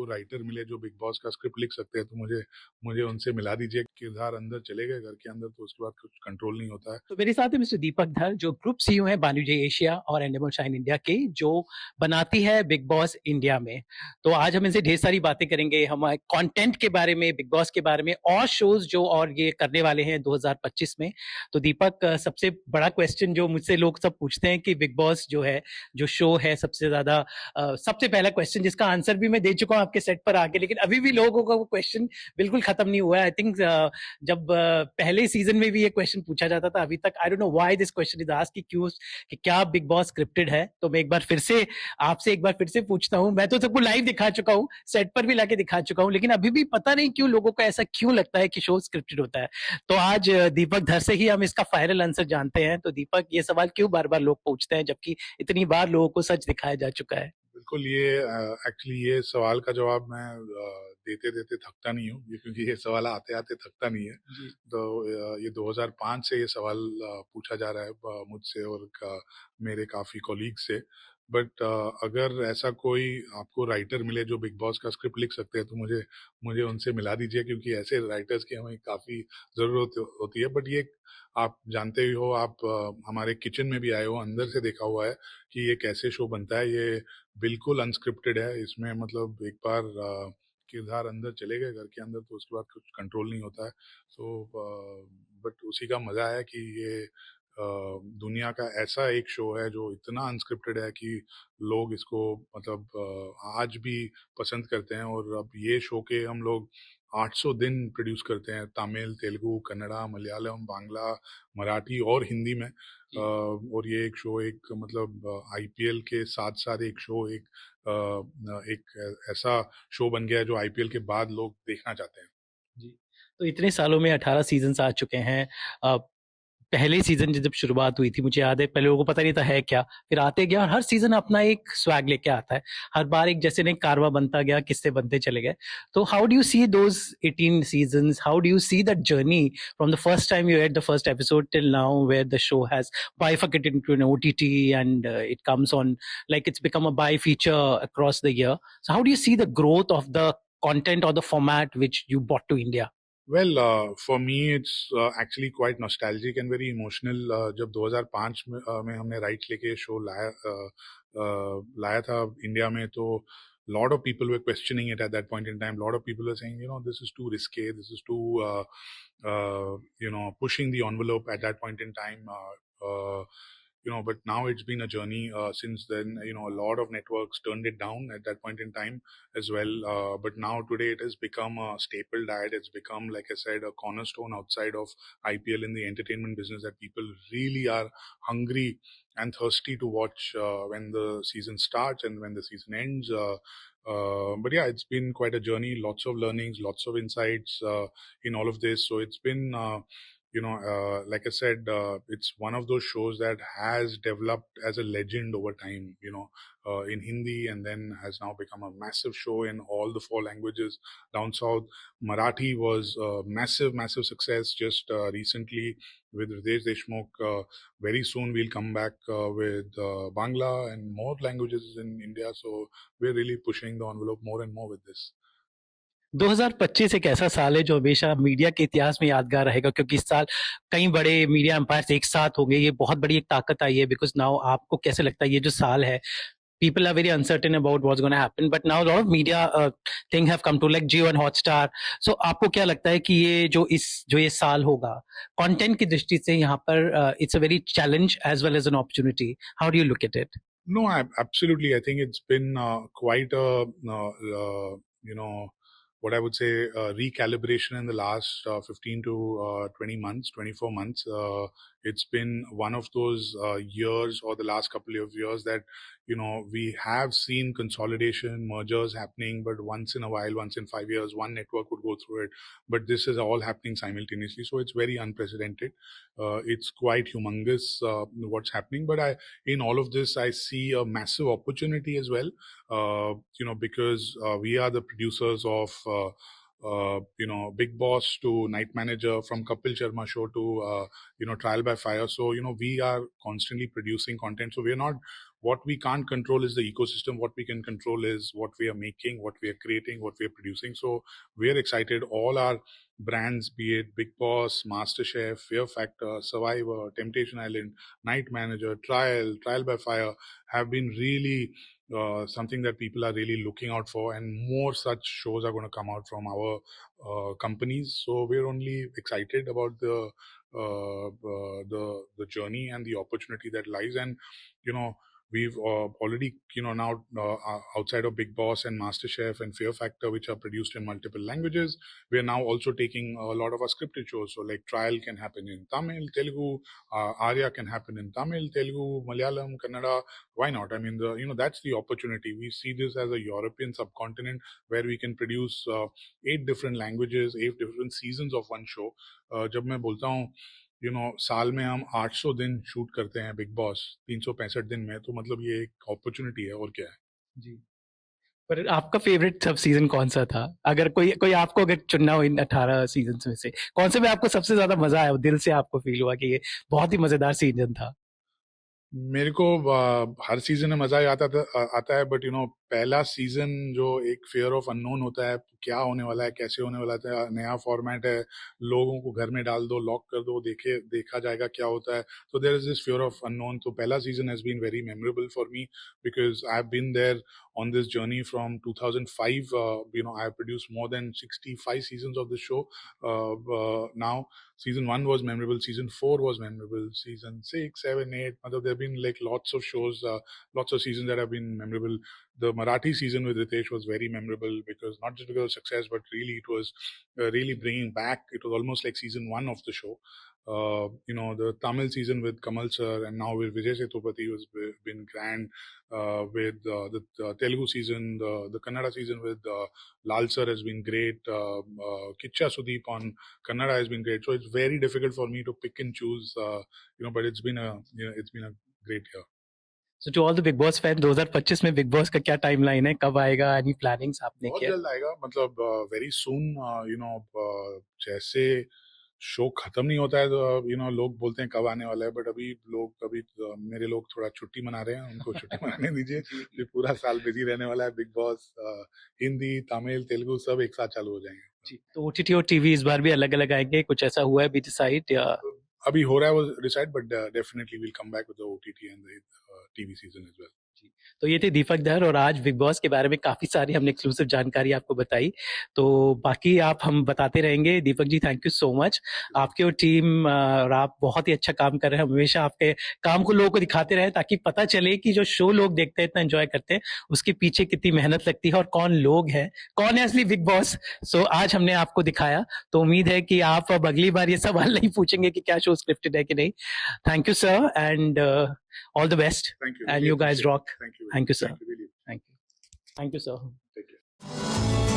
आपको राइटर मिले जो बिग बॉस का स्क्रिप्ट लिख सकते हैं तो मुझे मुझे उनसे मिला दीजिए। किरदार अंदर चले गए घर के अंदर तो उसके बाद कुछ कंट्रोल नहीं होता है। तो मेरे साथ है मिस्टर दीपक धर, जो ग्रुप सीईओ है बानुजी एशिया और एंडेमल शाइन इंडिया के, जो बनाती है बिग बॉस इंडिया में। तो आज हम इनसे ढेर सारी बातें करेंगे, हमारे कंटेंट के बारे में, बिग बॉस के बारे में और शोज जो और ये करने वाले हैं 2025 में। तो दीपक, सबसे बड़ा क्वेश्चन जो मुझसे लोग सब पूछते हैं कि बिग बॉस जो है, जो शो है, सबसे ज्यादा सबसे पहला क्वेश्चन जिसका आंसर भी मैं दे चुका हूँ आपके सेट पर आके, लेकिन अभी भी लोगों का वो क्वेश्चन बिल्कुल खत्म नहीं हुआ है। आई थिंक जब पहले सीजन में भी ये क्वेश्चन पूछा जाता था, अभी तक I don't know why this question is asked कि क्या बिग बॉस स्क्रिप्टेड है। तो मैं एक बार फिर से आपसे पूछता हूँ। मैं तो सबको लाइव दिखा चुका हूँ, सेट पर भी लाके दिखा चुका हूँ, लेकिन अभी भी पता नहीं क्यों लोगों को ऐसा क्यों लगता है कि शो स्क्रिप्टेड होता है। तो आज दीपक धर से ही हम इसका फाइनल आंसर जानते हैं। तो दीपक, ये सवाल क्यों बार बार लोग पूछते हैं जबकि इतनी बार लोगों को सच दिखाया जा चुका है? बिल्कुल, ये एक्चुअली ये सवाल का जवाब मैं देते देते थकता नहीं हूँ, क्योंकि ये सवाल आते आते थकता नहीं है। तो ये 2005 से ये सवाल पूछा जा रहा है मुझसे और मेरे काफी कॉलीग से। बट अगर ऐसा कोई आपको राइटर मिले जो बिग बॉस का स्क्रिप्ट लिख सकते हैं तो मुझे मुझे उनसे मिला दीजिए, क्योंकि ऐसे राइटर्स की हमें काफी जरूरत होती है। बट ये आप जानते ही हो, आप हमारे किचन में भी आए हो, अंदर से देखा हुआ है कि ये कैसे शो बनता है। ये बिल्कुल अनस्क्रिप्टेड है। इसमें मतलब एक बार किरदार अंदर चले गए घर के अंदर तो उसके बाद कुछ कंट्रोल नहीं होता है। बट उसी का मजा है कि ये दुनिया का ऐसा एक शो है जो इतना अनस्क्रिप्टेड है कि लोग इसको मतलब आज भी पसंद करते हैं। और अब ये शो के हम लोग 800 दिन प्रोड्यूस करते हैं, तमिल, तेलुगु, कन्नड़ा, मलयालम, बांग्ला, मराठी और हिंदी में। और ये एक शो एक मतलब आईपीएल के साथ साथ एक शो एक ऐसा शो बन गया है जो आईपीएल के बाद लोग देखना चाहते हैं। जी। तो इतने सालों में 18 सीजन आ चुके हैं। पहले सीजन जब शुरुआत हुई थी, मुझे याद है पहले लोगों को पता नहीं था है क्या, फिर आते गया और हर सीजन अपना एक स्वैग लेके आता है। हर बार एक जैसे नहीं कारवा बनता गया, किस्से बनते चले गए। तो how do you see those 18 seasons? How do you see that journey from the first time you at the first episode till now, where the show has bifurcated into an OTT, and it comes on, like it's become a bi feature across the year. So how do you see the growth of the content or the format which you brought to India? Well, for me it's actually quite nostalgic and very emotional. जब 2005 में हमने right लेके show लाया था India में, तो lot of people were questioning it at that point in time. Lot of people were saying, this is too risque, this is too pushing the envelope at that point in time. But now it's been a journey since then. A lot of networks turned it down at that point in time as well. But now today it has become a staple diet. It's become, like I said, a cornerstone outside of IPL in the entertainment business that people really are hungry and thirsty to watch when the season starts and when the season ends. But yeah, it's been quite a journey. Lots of learnings, lots of insights in all of this. So it's been like I said, it's one of those shows that has developed as a legend over time, in Hindi, and then has now become a massive show in all the 4 languages down south. Marathi was a massive, massive success just recently with Ritesh Deshmukh. Very soon we'll come back with Bangla and more languages in India. So we're really pushing the envelope more and more with this. 2025 एक ऐसा साल है जो हमेशा media के इतिहास में यादगार रहेगा, क्योंकि इस साल कई बड़े मीडिया एम्पायर्स एक साथ होंगे। ये बहुत बड़ी एक ताकत आई है, बिकॉज नाउ आपको कैसे लगता है ये जो साल है, people are very uncertain about what's going to happen, but now a lot of media thing have come to, like Jio and Hotstar. So आपको क्या लगता है कि ये साल होगा कंटेंट की दृष्टि से, यहाँ पर it's a very challenge as well as an opportunity? How do you look at it? No, absolutely. I think it's been quite a, what I would say, recalibration in the last 15 to 20 months, 24 months. It's been one of those years or the last couple of years that, we have seen consolidation, mergers happening, but once in a while, once in 5 years, one network would go through it. But this is all happening simultaneously. So it's very unprecedented. It's quite humongous what's happening. But in all of this, I see a massive opportunity as well, because we are the producers of, Big Boss to Night Manager, from Kapil Sharma show to, Trial by Fire. So, we are constantly producing content. So we're not what we can't control is the ecosystem. What we can control is what we are making, what we are creating, what we are producing. So we're excited. All our brands, be it Big Boss, MasterChef, Fear Factor, Survivor, Temptation Island, Night Manager, Trial by Fire, have been really something that people are really looking out for, and more such shows are going to come out from our companies. So we're only excited about the journey and the opportunity that lies. And we've already now outside of Big Boss and MasterChef and Fear Factor, which are produced in multiple languages, we are now also taking a lot of our scripted shows. So like Trial can happen in Tamil, Telugu, Arya can happen in Tamil, Telugu, Malayalam, Kannada. Why not? I mean, that's the opportunity. We see this as a European subcontinent where we can produce 8 different languages, 8 different seasons of one show. जब मैं बोलता हूँ साल में हम 800 दिन shoot करते हैं बिग बॉस 365 दिन में, तो मतलब ये एक अपॉर्चुनिटी है और क्या है जी। पर आपका फेवरेट सब सीजन कौन सा था? अगर कोई आपको अगर चुनना हो इन 18 सीजन में से, कौन से में आपको सबसे ज्यादा मजा आया, दिल से आपको फील हुआ कि ये बहुत ही मजेदार सीजन था? मेरे को हर सीजन में मजा ही आता है, बट पहला सीजन जो एक फियर ऑफ अननोन होता है, क्या होने वाला है, कैसे होने वाला है, नया फॉर्मेट है, लोगों को घर में डाल दो, लॉक कर दो, देखा जाएगा क्या होता है. तो there is this fear of unknown. तो पहला season has been very memorable for me because I have been there on this journey from 2005. I have produced more than 65 seasons of the show. Now season 1 was memorable, season 4 was memorable, season 6, 7, 8, there have been like lots of shows, lots of seasons that have been memorable. The Marathi season with Ritesh was very memorable because not just because of success, but really it was really bringing back, it was almost like season 1 of the show. The Tamil season with Kamal sir and now with Vijay Sethupathi has been grand. With the Telugu season, the Kannada season with Lal sir has been great. Kicha Sudeep on Kannada has been great. So it's very difficult for me to pick and choose, but it's been a great year. So to all the Big Boss fans, 2025 में Big Boss का क्या timeline है, कब आएगा, any plannings आपने बहुत किया? जल्द आएगा, मतलब very soon. जैसे शो खत्म नहीं होता है तो लोग बोलते हैं कब आने वाला है, बट अभी मेरे लोग थोड़ा छुट्टी मना रहे हैं, उनको छुट्टी मनाने दीजिए. फिर पूरा साल बिजी रहने वाला है. बिग बॉस हिंदी, तमिल, तेलुगु सब एक साथ चालू हो जाएंगे. जी, तो ओटीटी और टीवी इस बार भी अलग अलग आएंगे, कुछ ऐसा हुआ है अभी डिसाइड या? अभी हो रहा है वो decide, but definitely will come back with the OTT and the TV season as well. तो ये थे दीपक धर, और आज बिग बॉस के बारे में काफी सारी हमने एक्सक्लूसिव जानकारी आपको बताई. तो बाकी हम बताते रहेंगे. Deepak ji, thank you so much. आपकी और टीम और आप बहुत ही अच्छा काम कर रहे हैं. हमेशा आपके काम को लोगों को दिखाते रहे ताकि पता चले कि जो शो लोग देखते हैं, इतना एंजॉय करते हैं, उसके पीछे कितनी मेहनत लगती है और कौन लोग हैं, कौन है असली बिग बॉस. सो आज हमने आपको दिखाया, तो उम्मीद है कि आप अब अगली बार ये सवाल नहीं पूछेंगे कि क्या शो स्क्रिप्टेड है कि नहीं. Thank you sir, and all the best. Thank you. And you guys rock. Thank you. Thank you, sir. Thank you. Thank you. Thank you, sir. Take care.